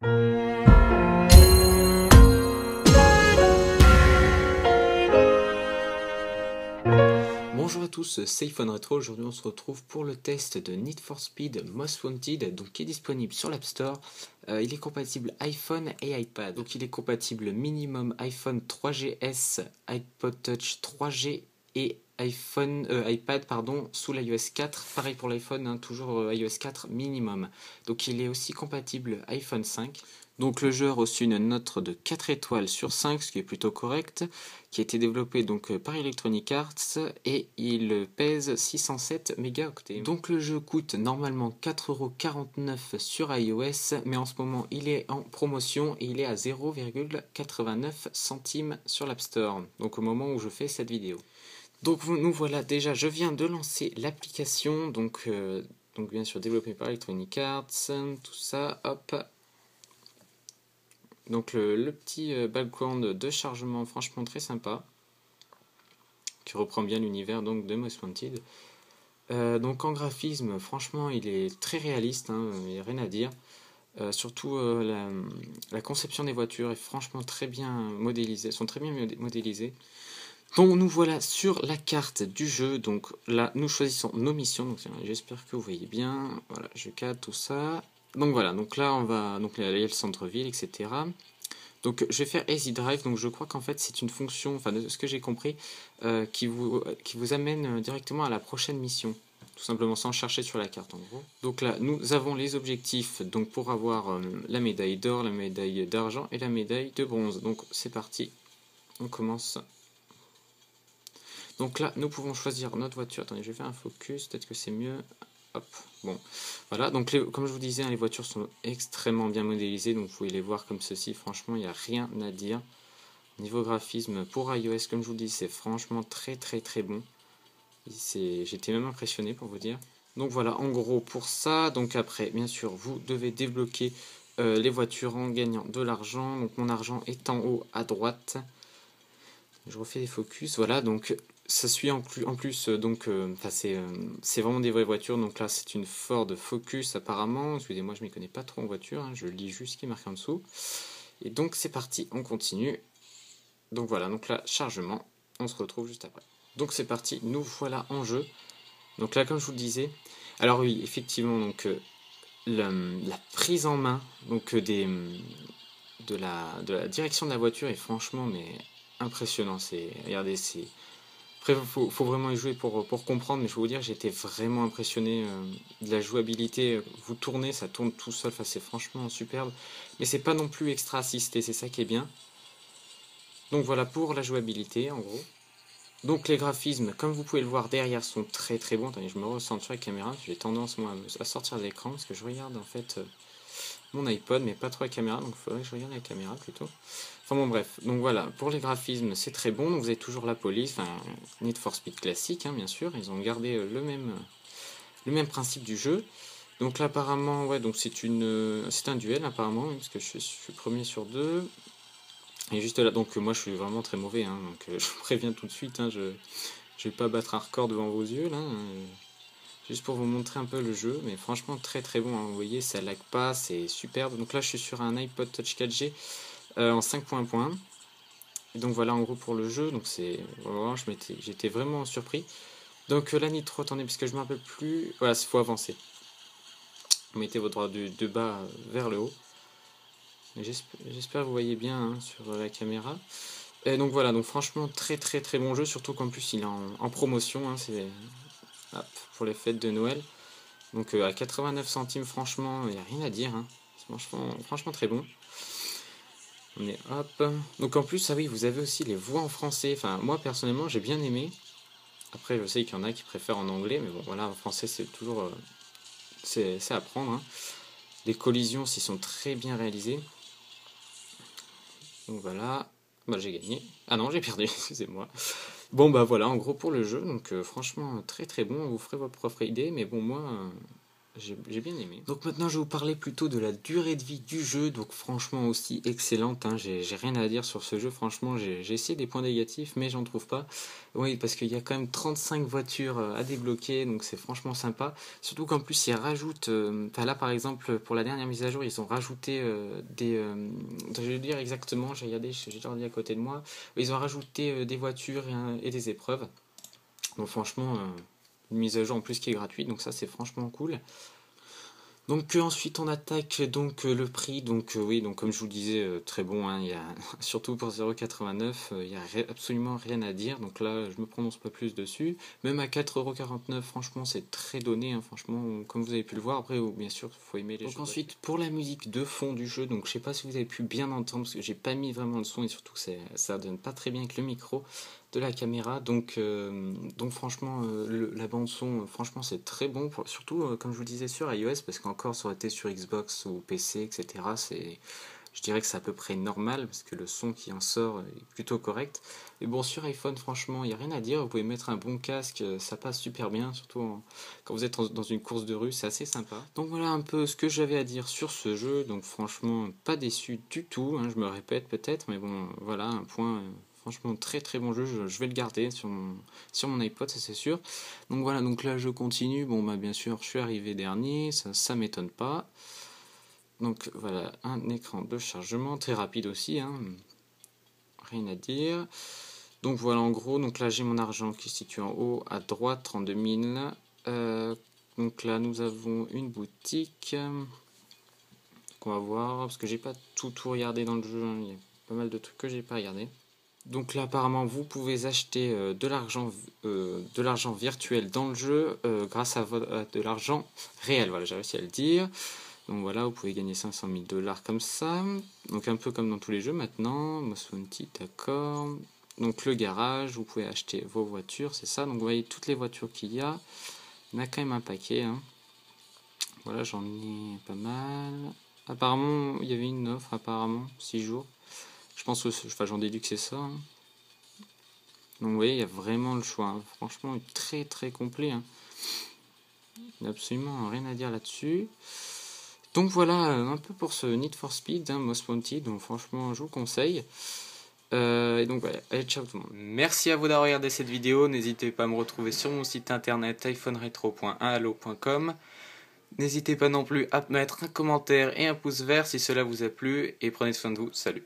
Bonjour à tous, c'est iPhone Retro. Aujourd'hui on se retrouve pour le test de Need for Speed Most Wanted, donc qui est disponible sur l'App Store. Il est compatible iPhone et iPad, donc il est compatible minimum iPhone 3GS, iPod Touch 3G et iPad sous l'iOS 4. Pareil pour l'iPhone, hein, toujours iOS 4 minimum. Donc il est aussi compatible iPhone 5. Donc le jeu a reçu une note de 4 étoiles sur 5, ce qui est plutôt correct, qui a été développé donc par Electronic Arts et il pèse 607 mégaoctets. Donc le jeu coûte normalement 4,49€ sur iOS, mais en ce moment il est en promotion et il est à 0,89 centimes sur l'App Store, donc au moment où je fais cette vidéo. Donc nous voilà, déjà je viens de lancer l'application, donc bien sûr développée par Electronic Arts, tout ça, hop. Donc le petit background de chargement franchement très sympa, qui reprend bien l'univers donc de Most Wanted. Donc en graphisme, franchement il est très réaliste, hein, il n'y a rien à dire. Surtout la conception des voitures est franchement très bien modélisée, sont très bien modélisées. Donc nous voilà sur la carte du jeu, donc là nous choisissons nos missions, donc j'espère que vous voyez bien, voilà je cadre tout ça. Donc voilà, donc là on va, donc là il y a le centre-ville, etc. Donc je vais faire Easy Drive, donc je crois qu'en fait c'est une fonction, enfin de ce que j'ai compris, qui vous amène directement à la prochaine mission, tout simplement sans chercher sur la carte en gros. Donc là nous avons les objectifs donc pour avoir la médaille d'or, la médaille d'argent et la médaille de bronze. Donc c'est parti, on commence. Donc là nous pouvons choisir notre voiture, attendez je vais faire un focus, peut-être que c'est mieux. Hop, bon, voilà, donc comme je vous disais, hein, les voitures sont extrêmement bien modélisées, donc vous pouvez les voir comme ceci, franchement, il n'y a rien à dire. Niveau graphisme, pour iOS, comme je vous dis, c'est franchement très bon. J'étais même impressionné pour vous dire. Donc voilà, en gros, pour ça, donc après, bien sûr, vous devez débloquer les voitures en gagnant de l'argent. Donc mon argent est en haut à droite. Je refais des focus, voilà, donc ça suit en plus donc c'est vraiment des vraies voitures, donc là c'est une Ford Focus apparemment, excusez-moi je m'y connais pas trop en voiture, hein, je lis juste ce qui est marqué en dessous, et donc c'est parti, on continue, donc voilà, donc là chargement, on se retrouve juste après. Donc c'est parti, nous voilà en jeu, donc là comme je vous le disais, alors oui effectivement donc la prise en main donc de la direction de la voiture est franchement mais impressionnant, regardez, après faut vraiment y jouer pour comprendre, mais je peux vous dire j'étais vraiment impressionné de la jouabilité. Vous tournez, ça tourne tout seul, enfin, c'est franchement superbe, mais c'est pas non plus extra assisté, c'est ça qui est bien. Donc voilà pour la jouabilité en gros. Donc les graphismes, comme vous pouvez le voir derrière, sont très bons. Attendez, je me recentre sur la caméra, j'ai tendance moi à sortir de l'écran parce que je regarde en fait mon iPod, mais pas trop la caméra, donc il faudrait que je regarde la caméra plutôt. Enfin bon bref, donc voilà, pour les graphismes c'est très bon, donc vous avez toujours la police, enfin Need for Speed classique hein, bien sûr, ils ont gardé le même principe du jeu. Donc là apparemment, ouais, donc c'est un duel apparemment, parce que je suis premier sur 2. Et juste là, donc moi je suis vraiment très mauvais, hein, donc je vous préviens tout de suite, hein, je vais pas battre un record devant vos yeux là. Juste pour vous montrer un peu le jeu, mais franchement très bon, hein, vous voyez ça lag pas, c'est superbe. Donc là je suis sur un iPod Touch 4G en 5.1. Et donc voilà en gros pour le jeu, donc voilà, j'étais vraiment surpris. Donc la nitro, attendez parce que je me rappelle plus, voilà, il faut avancer. Vous mettez votre doigt de bas vers le haut. J'espère que vous voyez bien hein, sur la caméra. Et donc voilà, donc franchement très bon jeu, surtout qu'en plus il est en promotion, hein, c'est pour les fêtes de Noël. Donc à 89 centimes, franchement, il n'y a rien à dire. Hein. Franchement très bon. On est hop. Donc en plus, ah oui, vous avez aussi les voix en français. Enfin, moi personnellement, j'ai bien aimé. Après, je sais qu'il y en a qui préfèrent en anglais, mais bon, voilà, en français, c'est toujours. C'est à prendre. Hein. Les collisions, s'ils sont très bien réalisées. Donc voilà. Bah, j'ai gagné. Ah non, j'ai perdu, excusez-moi. Bon, bah voilà, en gros pour le jeu. Donc franchement, très bon. Vous ferez votre propre idée, mais bon, moi. j'ai bien aimé. Donc maintenant je vais vous parler plutôt de la durée de vie du jeu, donc franchement aussi excellente, hein. J'ai rien à dire sur ce jeu, franchement j'ai essayé des points négatifs mais j'en trouve pas. Oui, parce qu'il y a quand même 35 voitures à débloquer, donc c'est franchement sympa. Surtout qu'en plus ils rajoutent, là par exemple pour la dernière mise à jour ils ont rajouté je vais dire exactement, j'ai regardé, j'ai regardé à côté de moi, ils ont rajouté des voitures et des épreuves. Donc franchement, une mise à jour en plus qui est gratuite, donc ça c'est franchement cool. Donc ensuite on attaque donc le prix, donc oui, donc comme je vous le disais, très bon, hein, y a, surtout pour 0,89, il n'y a absolument rien à dire, donc là je me prononce pas plus dessus. Même à 4,49€, franchement c'est très donné, hein, franchement, comme vous avez pu le voir. Après bien sûr il faut aimer les jeux. Donc ensuite pour la musique de fond du jeu, donc je sais pas si vous avez pu bien entendre, parce que j'ai pas mis vraiment le son, et surtout ça donne pas très bien avec le micro de la caméra, donc franchement la bande son, franchement c'est très bon, surtout comme je vous disais sur iOS, parce qu'encore ça aurait été sur Xbox ou PC, etc. Je dirais que c'est à peu près normal, parce que le son qui en sort est plutôt correct. Et bon, sur iPhone, franchement, il n'y a rien à dire, vous pouvez mettre un bon casque, ça passe super bien, surtout quand vous êtes dans une course de rue, c'est assez sympa. Donc voilà un peu ce que j'avais à dire sur ce jeu, donc franchement pas déçu du tout, hein, je me répète peut-être, mais bon voilà un point. Franchement, très très bon jeu, je vais le garder sur mon iPod, ça c'est sûr. Donc voilà, donc là je continue. Bon, bah bien sûr, je suis arrivé dernier, ça m'étonne pas. Donc voilà, un écran de chargement, très rapide aussi, hein. Rien à dire. Donc voilà, en gros, donc là j'ai mon argent qui se situe en haut, à droite, 32 000. Donc là nous avons une boutique qu'on va voir, parce que j'ai pas tout regardé dans le jeu, hein. Il y a pas mal de trucs que j'ai pas regardé. Donc là apparemment vous pouvez acheter de l'argent virtuel dans le jeu grâce à de l'argent réel, voilà, j'ai réussi à le dire. Donc voilà, vous pouvez gagner 500 000 $ comme ça, donc un peu comme dans tous les jeux maintenant. Most Wanted, d'accord. Donc le garage, vous pouvez acheter vos voitures, c'est ça. Donc vous voyez toutes les voitures qu'il y a, il y en a quand même un paquet, hein. Voilà, j'en ai pas mal. Apparemment il y avait une offre, apparemment 6 jours. Je pense, enfin j'en déduis que c'est ça, hein. Donc vous voyez, il y a vraiment le choix, hein. Franchement, très très complet, hein. Il n'y a absolument rien à dire là-dessus. Donc voilà un peu pour ce Need for Speed, hein, Most Wanted, donc franchement je vous conseille. Et donc voilà, allez ciao tout le monde. Merci à vous d'avoir regardé cette vidéo, n'hésitez pas à me retrouver sur mon site internet iphoneretro.1allo.com. N'hésitez pas non plus à mettre un commentaire et un pouce vert si cela vous a plu, et prenez soin de vous, salut.